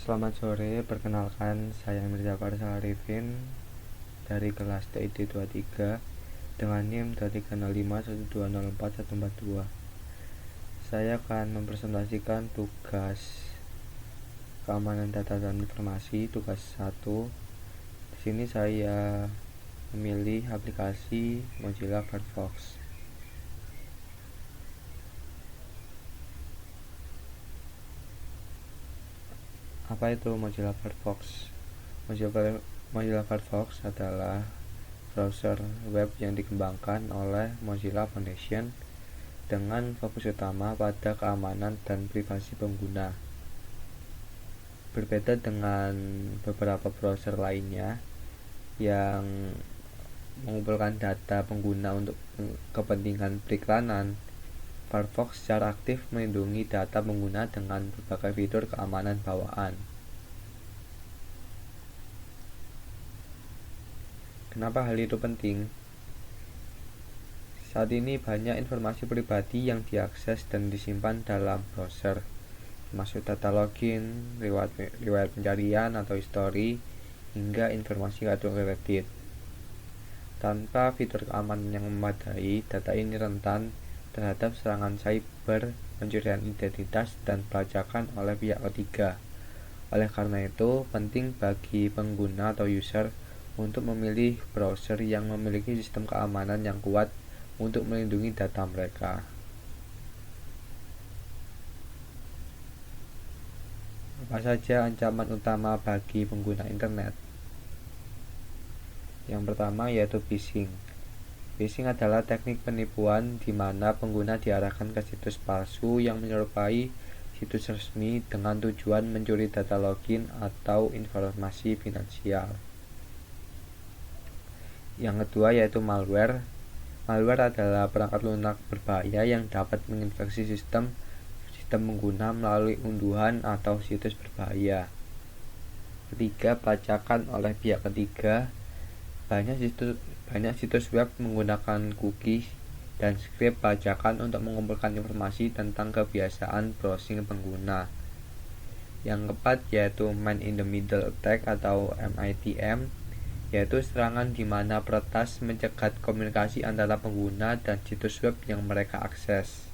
Selamat sore, perkenalkan saya Mirza Farsal Arifin dari kelas TID 23 dengan NIM 305120442. Saya akan mempresentasikan tugas keamanan data dan informasi, tugas 1. Di sini saya memilih aplikasi Mozilla Firefox. Apa itu Mozilla Firefox? Mozilla Firefox adalah browser web yang dikembangkan oleh Mozilla Foundation dengan fokus utama pada keamanan dan privasi pengguna. Berbeda dengan beberapa browser lainnya yang mengumpulkan data pengguna untuk kepentingan periklanan, Firefox secara aktif melindungi data pengguna dengan berbagai fitur keamanan bawaan. Kenapa hal itu penting? Saat ini banyak informasi pribadi yang diakses dan disimpan dalam browser, termasuk data login, riwayat pencarian atau history, hingga informasi kartu kredit. Tanpa fitur keamanan yang memadai, data ini rentan terhadap serangan cyber, pencurian identitas, dan pelacakan oleh pihak ketiga. Oleh karena itu, penting bagi pengguna atau user untuk memilih browser yang memiliki sistem keamanan yang kuat untuk melindungi data mereka. Apa saja ancaman utama bagi pengguna internet? Yang pertama yaitu phishing. Phishing adalah teknik penipuan di mana pengguna diarahkan ke situs palsu yang menyerupai situs resmi dengan tujuan mencuri data login atau informasi finansial. Yang kedua yaitu malware. Malware adalah perangkat lunak berbahaya yang dapat menginfeksi sistem pengguna melalui unduhan atau situs berbahaya. Ketiga, pelacakan oleh pihak ketiga. Banyak situs web menggunakan cookies dan skrip pelacakan untuk mengumpulkan informasi tentang kebiasaan browsing pengguna. Yang keempat yaitu Man in the Middle Attack atau MITM, yaitu serangan di mana peretas mencegat komunikasi antara pengguna dan situs web yang mereka akses.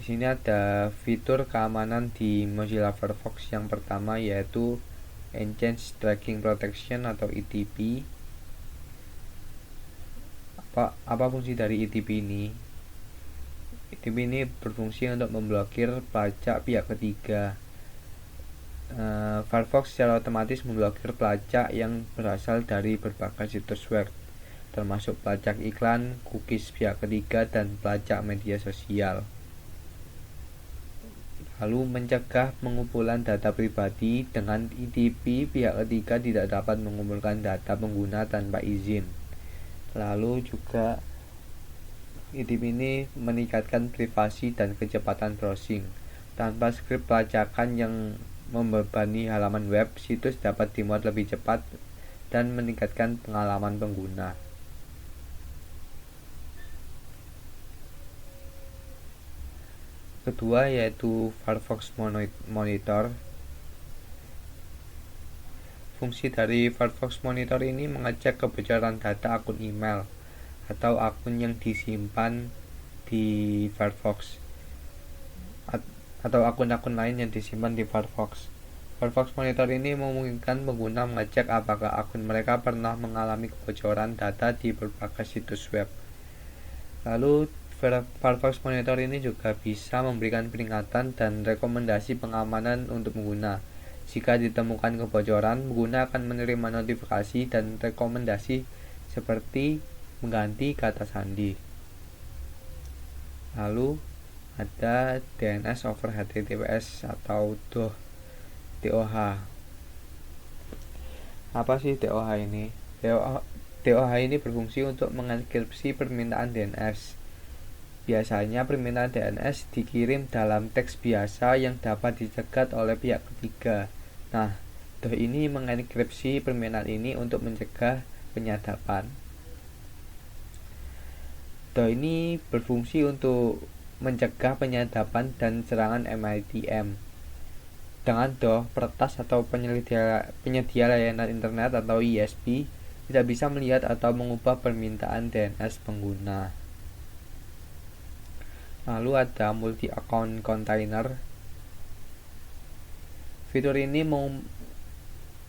Di sini ada fitur keamanan di Mozilla Firefox. Yang pertama yaitu Enhanced Tracking Protection atau ETP. Apa fungsi dari ETP ini? ETP ini berfungsi untuk memblokir pelacak pihak ketiga. Firefox secara otomatis memblokir pelacak yang berasal dari berbagai situs web, termasuk pelacak iklan, cookies pihak ketiga, dan pelacak media sosial. Lalu mencegah pengumpulan data pribadi. Dengan ETP, pihak ketiga tidak dapat mengumpulkan data pengguna tanpa izin. Lalu juga ETP ini meningkatkan privasi dan kecepatan browsing. Tanpa skrip pelacakan yang membebani halaman web, situs dapat dimuat lebih cepat dan meningkatkan pengalaman pengguna. Kedua yaitu Firefox Monitor. Fungsi dari Firefox Monitor ini mengecek kebocoran data akun email atau akun yang disimpan di Firefox atau akun-akun lain yang disimpan di Firefox. Firefox Monitor ini memungkinkan pengguna mengecek apakah akun mereka pernah mengalami kebocoran data di berbagai situs web. Lalu Firefox Monitor ini juga bisa memberikan peringatan dan rekomendasi pengamanan untuk pengguna. Jika ditemukan kebocoran, pengguna akan menerima notifikasi dan rekomendasi seperti mengganti kata sandi. Lalu ada DNS over HTTPS atau DOH. Apa sih DOH ini? DOH ini berfungsi untuk mengenkripsi permintaan DNS. Biasanya permintaan DNS dikirim dalam teks biasa yang dapat dicegat oleh pihak ketiga. Nah, DOH ini mengenkripsi permintaan ini untuk mencegah penyadapan. DOH ini berfungsi untuk mencegah penyadapan dan serangan MITM. Dengan peretas atau penyedia layanan internet atau ISP tidak bisa melihat atau mengubah permintaan DNS pengguna. Lalu ada multi-account container. Fitur ini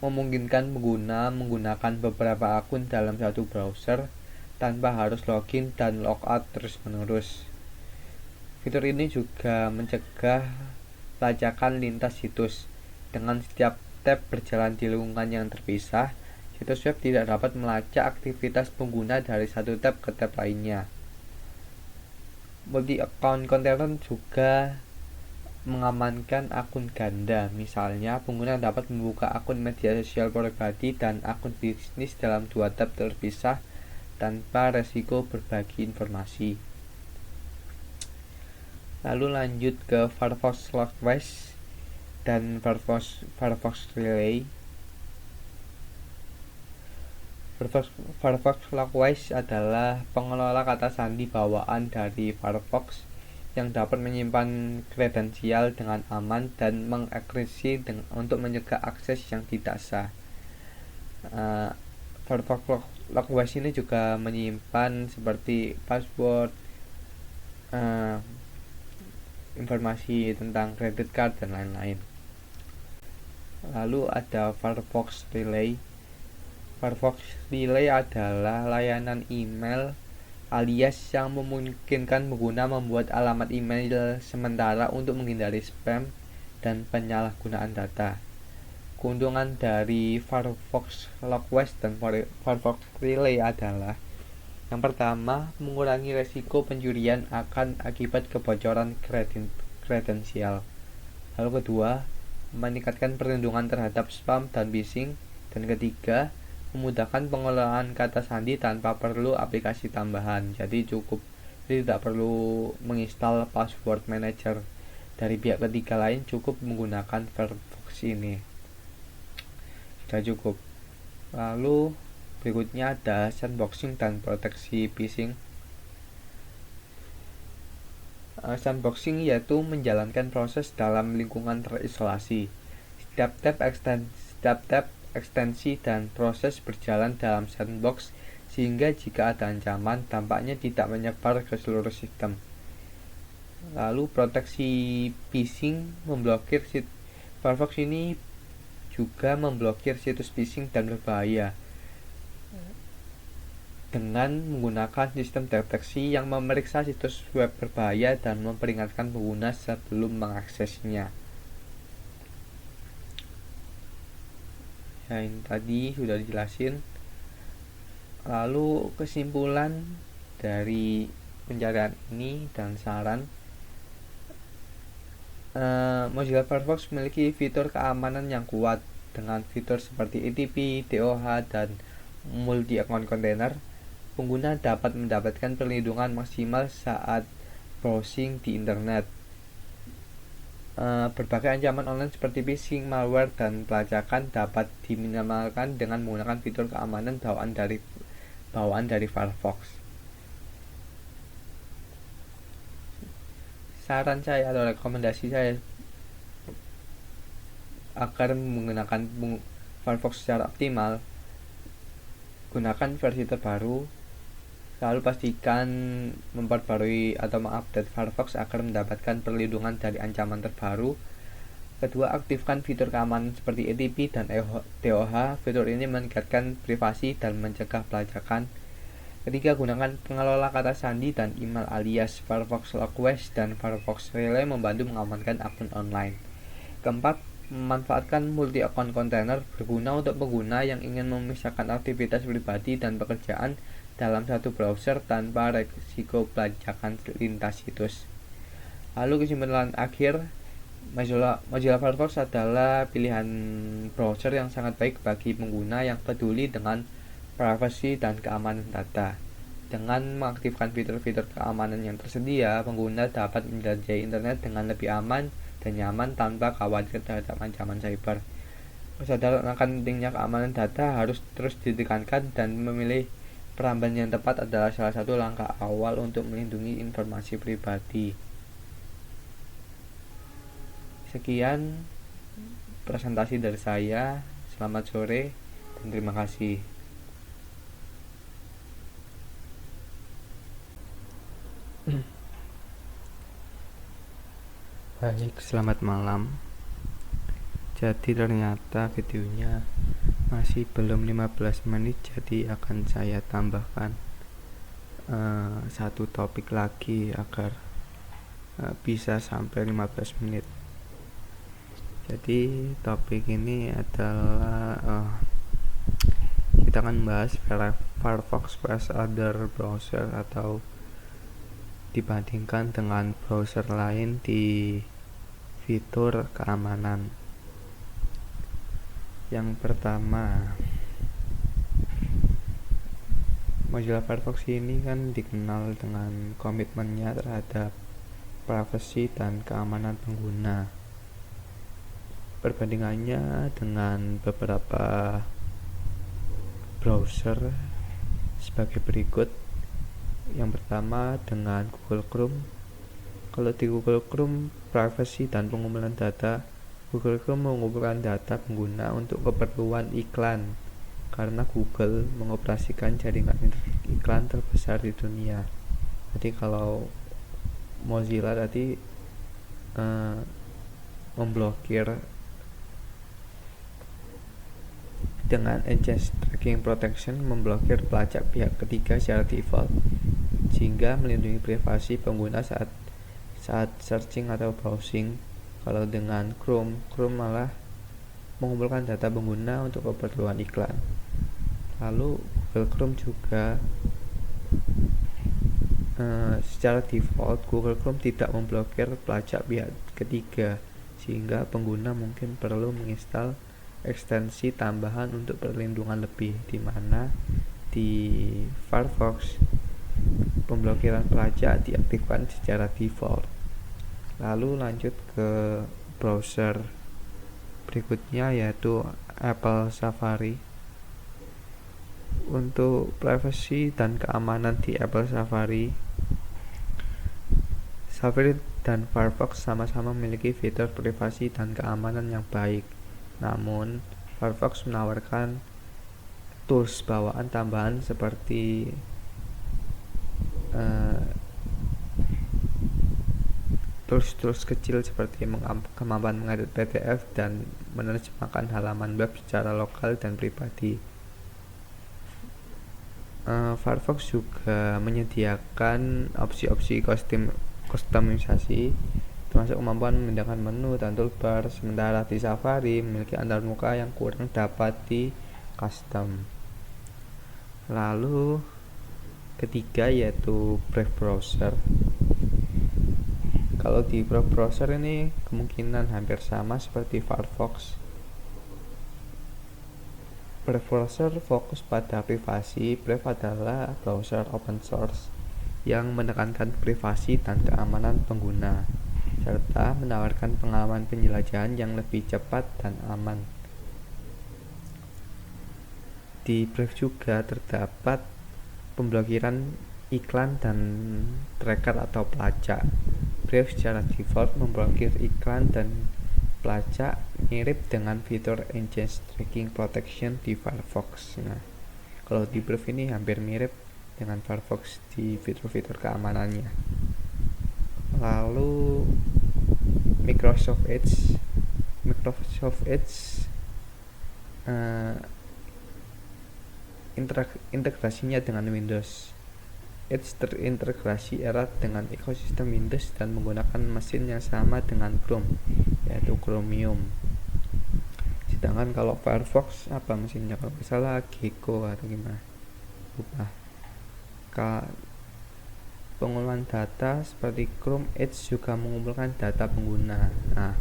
memungkinkan pengguna menggunakan beberapa akun dalam satu browser tanpa harus login dan logout terus-menerus. Fitur ini juga mencegah pelacakan lintas situs. Dengan setiap tab berjalan di lingkungan yang terpisah, situs web tidak dapat melacak aktivitas pengguna dari satu tab ke tab lainnya. Multi-account container juga mengamankan akun ganda. Misalnya, pengguna dapat membuka akun media sosial pribadi dan akun bisnis dalam dua tab terpisah tanpa resiko berbagi informasi. Lalu lanjut ke Firefox Logwise dan Firefox Relay. Firefox Logwise adalah pengelola kata sandi bawaan dari Firefox yang dapat menyimpan kredensial dengan aman dan mengenkripsi untuk mencegah akses yang tidak sah. Firefox Logwise ini juga menyimpan seperti password, informasi tentang credit card dan lain-lain. Lalu ada Firefox Relay. Firefox Relay adalah layanan email alias yang memungkinkan pengguna membuat alamat email sementara untuk menghindari spam dan penyalahgunaan data. Keuntungan dari Firefox Logwise dan Firefox Relay adalah: yang pertama, mengurangi resiko pencurian akibat kebocoran kredensial. Lalu kedua, meningkatkan perlindungan terhadap spam dan phishing. Dan ketiga, memudahkan pengelolaan kata sandi tanpa perlu aplikasi tambahan. Jadi tidak perlu menginstal password manager dari pihak ketiga lain, cukup menggunakan Firefox ini. Sudah cukup. Lalu berikutnya ada sandboxing dan proteksi phishing. Sandboxing yaitu menjalankan proses dalam lingkungan terisolasi. Setiap tab ekstensi dan proses berjalan dalam sandbox sehingga jika ada ancaman dampaknya tidak menyebar ke seluruh sistem. Lalu proteksi phishing memblokir Firefox ini juga memblokir situs phishing dan berbahaya dengan menggunakan sistem deteksi yang memeriksa situs web berbahaya dan memperingatkan pengguna sebelum mengaksesnya. Ya, ini tadi sudah dijelasin. Lalu kesimpulan dari pencarian ini dan saran, Mozilla Firefox memiliki fitur keamanan yang kuat. Dengan fitur seperti ETP, DOH, dan multi-account container, pengguna dapat mendapatkan perlindungan maksimal saat browsing di internet. Berbagai ancaman online seperti phishing, malware, dan pelacakan dapat diminimalkan dengan menggunakan fitur keamanan bawaan dari Firefox. Saran saya atau rekomendasi saya agar menggunakan Firefox secara optimal, gunakan versi terbaru. Lalu pastikan memperbarui atau mengupdate Firefox agar mendapatkan perlindungan dari ancaman terbaru. Kedua, aktifkan fitur keamanan seperti ETP dan DOH. Fitur ini meningkatkan privasi dan mencegah pelacakan. Ketiga, gunakan pengelola kata sandi dan email alias Firefox Logwise dan Firefox Relay membantu mengamankan akun online. Keempat, memanfaatkan multi-account container berguna untuk pengguna yang ingin memisahkan aktivitas pribadi dan pekerjaan dalam satu browser tanpa risiko pelacakan lintas situs. Lalu kesimpulan akhir, Mozilla Firefox adalah pilihan browser yang sangat baik bagi pengguna yang peduli dengan privasi dan keamanan data. Dengan mengaktifkan fitur-fitur keamanan yang tersedia, pengguna dapat menjelajahi internet dengan lebih aman dan nyaman tanpa khawatir terhadap ancaman cyber. Kesadaran akan pentingnya keamanan data harus terus ditekankan dan memilih peramban yang tepat adalah salah satu langkah awal untuk melindungi informasi pribadi. Sekian presentasi dari saya. Selamat sore dan terima kasih. Baik, selamat malam. Jadi ternyata videonya masih belum 15 menit, jadi akan saya tambahkan satu topik lagi agar bisa sampai 15 menit. Jadi topik ini adalah kita akan bahas Firefox vs other browser atau dibandingkan dengan browser lain di fitur keamanan. Yang pertama, Mozilla Firefox ini kan dikenal dengan komitmennya terhadap privasi dan keamanan pengguna. Perbandingannya dengan beberapa browser sebagai berikut. Yang pertama dengan Google Chrome. Kalau di Google Chrome, privasi dan pengumpulan data, Google Chrome mengumpulkan data pengguna untuk keperluan iklan karena Google mengoperasikan jaringan iklan terbesar di dunia. Jadi kalau Mozilla tadi memblokir dengan Enhanced Tracking Protection, memblokir pelacak pihak ketiga secara default sehingga melindungi privasi pengguna saat searching atau browsing. Kalau dengan Chrome malah mengumpulkan data pengguna untuk keperluan iklan. Lalu Google Chrome juga secara default Google Chrome tidak memblokir pelacak pihak ketiga sehingga pengguna mungkin perlu menginstal ekstensi tambahan untuk perlindungan lebih, di mana di Firefox pemblokiran pelacak diaktifkan secara default. Lalu lanjut ke browser berikutnya yaitu Apple Safari. Untuk privasi dan keamanan di Apple Safari dan Firefox sama-sama memiliki fitur privasi dan keamanan yang baik. Namun, Firefox menawarkan tools bawaan tambahan seperti tools kecil seperti kemampuan mengedit PDF dan menerjemahkan halaman web secara lokal dan pribadi. Firefox juga menyediakan opsi-opsi kustomisasi termasuk kemampuan memindahkan menu dan toolbar, sementara di Safari memiliki antarmuka yang kurang dapat di custom. Lalu ketiga yaitu Brave Browser. Kalau di Brave Browser ini kemungkinan hampir sama seperti Firefox. Brave Browser fokus pada privasi. Brave adalah browser open source yang menekankan privasi dan keamanan pengguna, serta menawarkan pengalaman penjelajahan yang lebih cepat dan aman. Di Brave juga terdapat pemblokiran iklan dan tracker atau pelacak. Brave secara default memblokir iklan dan pelacak, mirip dengan fitur Enhanced Tracking Protection di Firefox. Nah, kalau di Brave ini hampir mirip dengan Firefox di fitur-fitur keamanannya. Lalu Microsoft Edge integrasinya dengan Windows. Edge terintegrasi erat dengan ekosistem Windows dan menggunakan mesin yang sama dengan Chrome, yaitu Chromium. Sedangkan kalau Firefox apa mesinnya, kalau nggak salah Gecko atau gimana, lupa. Pengumpulan data seperti Chrome, Edge juga mengumpulkan data pengguna. Nah,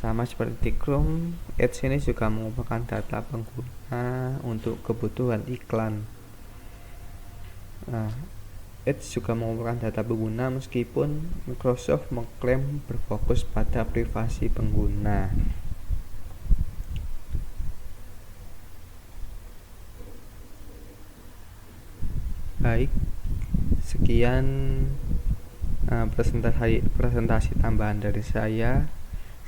sama seperti di Chrome, Edge ini juga mengumpulkan data pengguna untuk kebutuhan iklan. Nah, Edge juga mengumpulkan data pengguna meskipun Microsoft mengklaim berfokus pada privasi pengguna. Baik, sekian presentasi tambahan dari saya.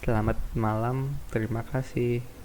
Selamat malam, terima kasih.